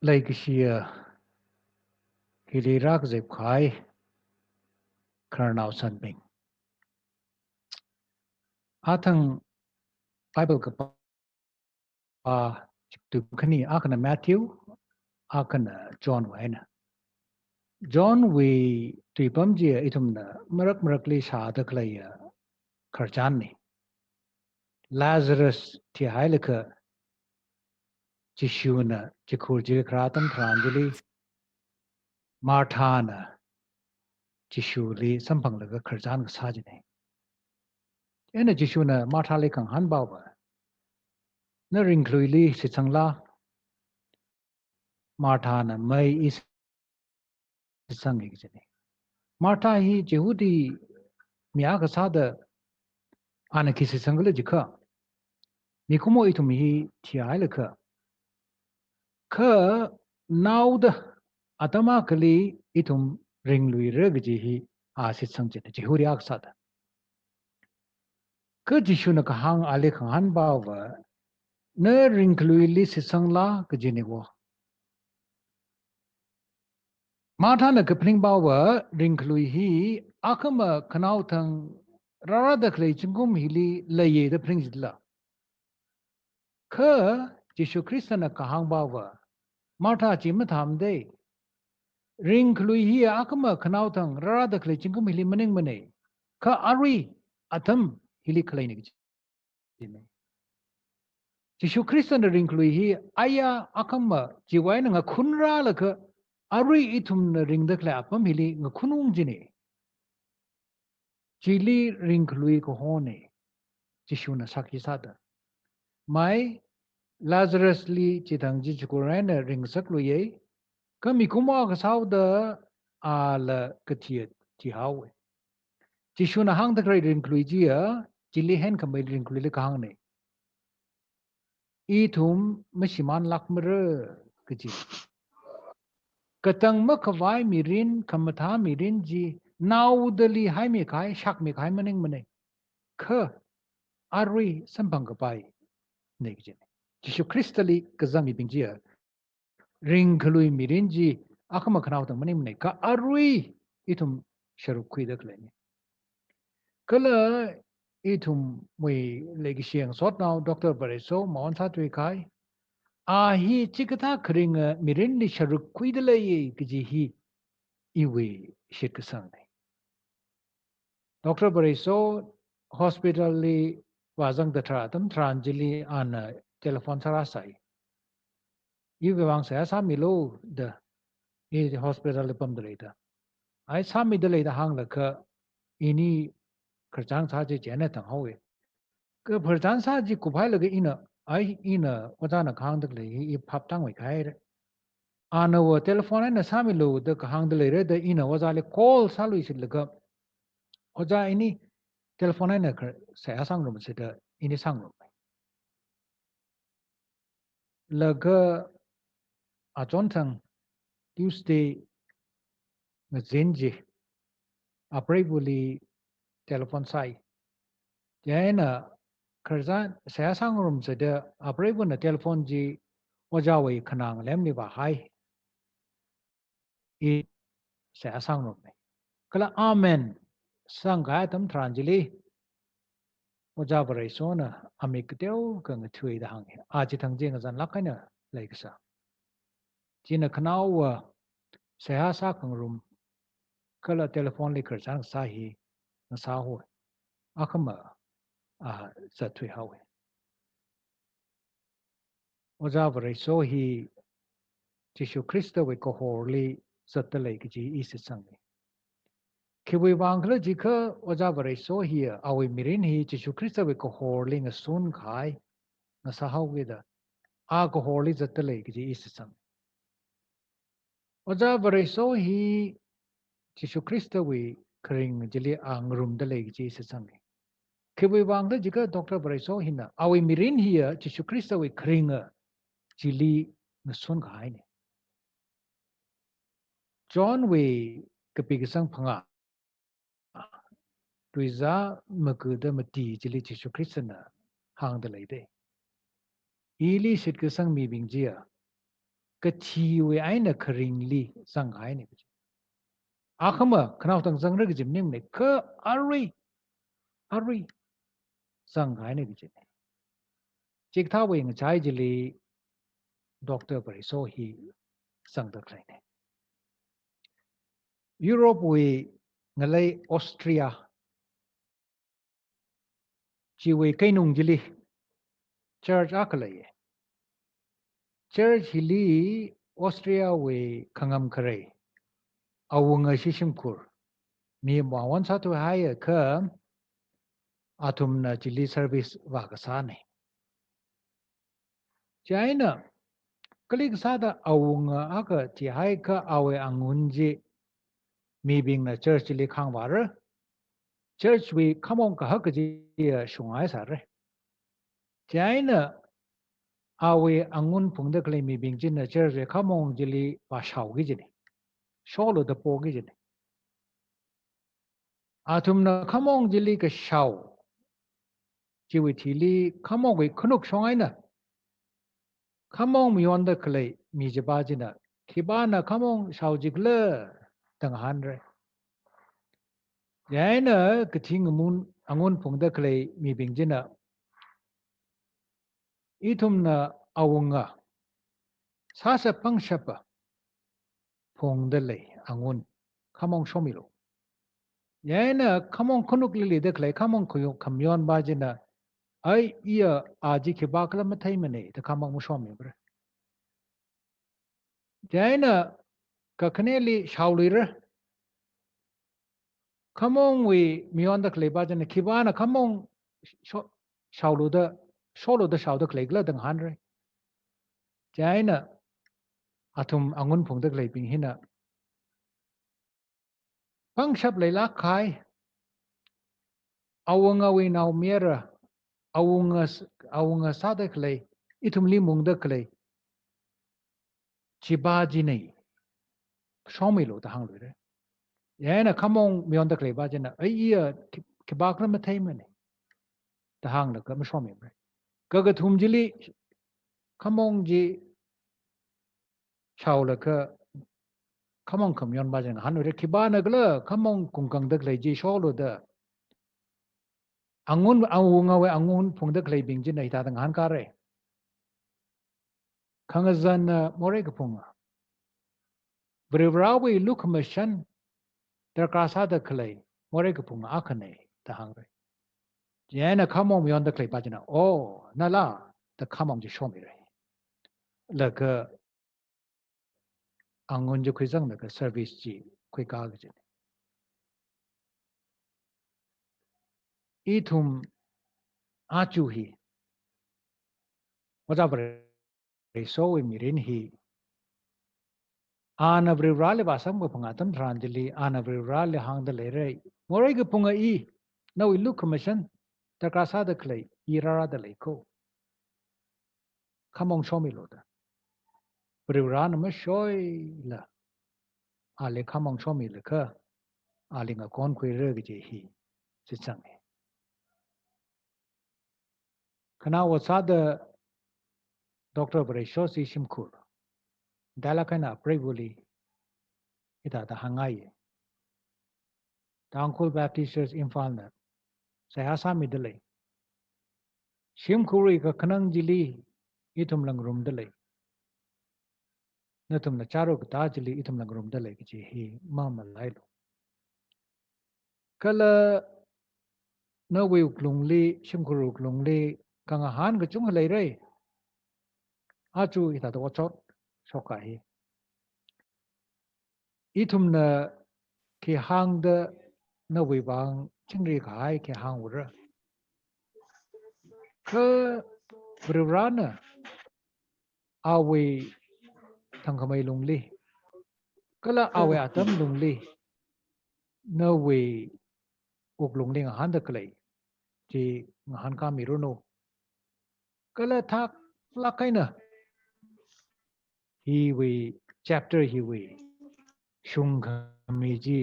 like here hilirak zep khai karnau sanbing athang bible ka pa tu khani akana Matthew akana John waina John we tripam je itumna marak li sha da klaya kharjan ni Lazarus ti hailaka chishuna chikhurji kratam thranjali Marthana chishuli sampanglaga kharjan ka sajine ena chishuna Marthale kang hanbawa na ringklui li sitsangla Marthana mai is sangi jene Martha hi jehudi miya ka sada ana kisi sangla jikha mikumo itum hi thiailaka ka nauda atama kali itum ringlui regji hi asit sangjene jehuri ak sada ka jishuna ka hang ale khang han bawa na ringlui li sitsangla ka jene wo Martha na kapling bawa ringlui hi akama kanau thang rara da klei chingum hili laye da pringzilla ka Jishu Krista na kahang bawa Martha chima thamde ringlui hi akama kanau thang rara da klei chingum hili maning mane ka ari atam hili klei ni jine Jishu Krista na ringlui hi aya akama jiwai na nga khunra la ka ari itum na ring da klei apam hili nga khunung jine Chili ringlui ko hone Jishu na sakhi sada mai Lazarus li chitang ji chukurana ring saklu ye kami kuma ka sauda ala katiet ti hawe Jishu na hang da krai ringlui ji ya chili hen kamai ringlui le kahang ne I thum mashiman lakmara kaji katang makawai mirin kamatha mirin ji naudali hai me kai shak me kai maning mane ka arui sambang kapai ne kaji Jishu Kristali kazami bingjia ring khalui mirin ji akama khanau tang maning mane ka arui itum sharuk kui da klani kala itum mui legi siang sot now Dr. Vareso maon sa tui kai hi chikata kring mirin li sharuk kui da lai kiji hi iwe shit kasang ne Dr. Vareso hospital li wazang da tratam tranjili an telephone sarasai iwe wang saya samilo da hospital pam da ai sami da da hang la ka ini kerjang saji jene tang hawe ke kerjang saji kubai la ina ai ina wada na khang da le I phap tang wai khai re ana wo telephone na sami lo da khang da le re da ina wada le call salu isil la ka oja ini telephone na sa sang ro se da ini sang ro la ga a jon tang Tuesday na zenji apribuli telephone sai Jana Karzan saya sangrum sada apribun na telephone ji wajawi kanang lemni ba hai I saya sangrum ne kala amen sangga tam tranjili wajabare sona amik teu kang thui da hang aji thang jeng zan lakana laiksa jina khanau saya sa kangrum kala telephone li Karzan sahi na sa ho akama sa thui hawe wajabare so hi Jishu Krista we kohorli satalai kiji isi sangi. Kiwi wangla jika wajabare so hiya awi mirin hi Jishu Krista we kohorli nga sun khai nga sahaw wida a kohorli satalai kiji isi sangi. Wajabare so hi Jishu Krista we kring jili angrum dalai kiji isi sangi. Kiwi wangla jika Dr. Vareso hina awi mirin hiya Jishu Krista we kring jili nga sun khai ne. John we kapigisang panga tuiza maguda mati jili Jishu Krista na hang da lai de ili sit kisang mi bingjia cái chi về ai nè khring li sang ai này à không mà khao tăng sang rất cái gì này cơ ari sang ai này cái này chỉ thao về người trái chỉ li doctor Vareso hi sang được này Europe về người lấy Austria chỉ về cái nung chỉ li church akale church li Austria về khangam kare awunga shishimkur mi mawan satu haya ka atum na chili service wakasane China kalik sada awunga aka chi haya ka awe angunji mi bing na church li khangwara church we kamong ka hakaji shungai sare China awe angun pungda kale mi bing jin na church we kamong jili wa shao gi jini sholo da po gi jini atum na kamong jili ka shao jiwi tili kamong we kunuk shongai na kamong miyonda kale mi jibaji na kibana kamong shao jigle tang hanre yaina kating mun angun pungda kale mi bingjina itum na awunga sasa pangshapa pungda le angun kamong shomilo yaina kamong kunuk lili de kale kamong kuyo kamyon bajina ai iya aji kibakla matai mane ta kamong mushomi bre yaina kakneli shaulira kamong we miyonda kale bajina kibana kamong shauluda shauluda shauda kale gla dang hanre China atum angun pungda kale ping hina pangshap le la khai awanga we naw mera awanga sada kale itum li mungda kale chibaji nei shomilo ta hanglo re yana kamong miyonda kale bajina ai iya kibakra mathai mane ta hangla ka shomi bre kaga thumjili kamong ji chaula ka kamong kamyon bajina hanure kibana gla kamong kungkang dak le ji sholo da angun awunga we angun phungda kale bingjin nei ta dang han ka re khangazan more ka phunga brevrawi lukmashan darkasa da kale more ka phunga akhane ta hangre yana kamong miyonda kale bajina oh nala ta kamong ji shomi re la ka angun jo khizang da ka service ji khoi ka ga itum achu hi whatever so we mirin hi ana brivale basam ko pangatam ranjali ana brivale hang da le re morai ga punga I no I look commission ta ka sa da klei irara da le ko kamong shomi lo da brivran ma shoi la ale kamong shomi le ka ale nga kon khoi re ga ji hi sitsang kana wa sa da Dr. Vareso Ningshen dala kana preguli ita da hangai da Uncle Baptist Church Imphal na saya sami dele shimkhuri ka khanang jili itum lang rum dele natum na charo ka ta jili itum lang rum dele ki hi mama lailo kala na we uklungli shimkhuru uklungli kanga han ka chung lai re achu ita da wachot shoka hi itum na ki hang da na we bang chingri khai ki hang ura ka brivana awe thangkamai lungli kala awe atam lungli na we uklungli ngahan da klei ji ngahan ka miruno kala thak lakaina hi we chapter hi we shungami ji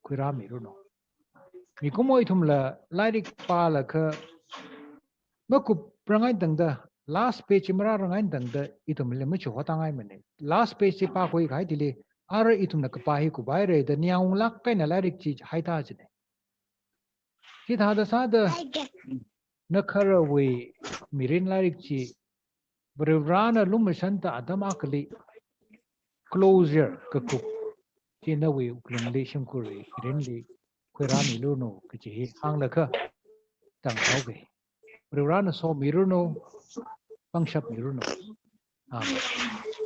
kuira miruno mi kumo itum la lairik pa la ka makup prangai dangda last page mara rangain dang da itum le mu chu hotangai mane last page si pa koi gai dile ara itum na ka hi ku bai re da nyang lak kai na la rik chi hai ta jine ki tha da sa da na khara we mirin la rik chi brevana lum shanta adam akli closure ka ku ki na we uklung le shim ku re mirin le koi ra mi lu no ka chi hang la kha tang thau ge brevana so miru no pangshap miru no amen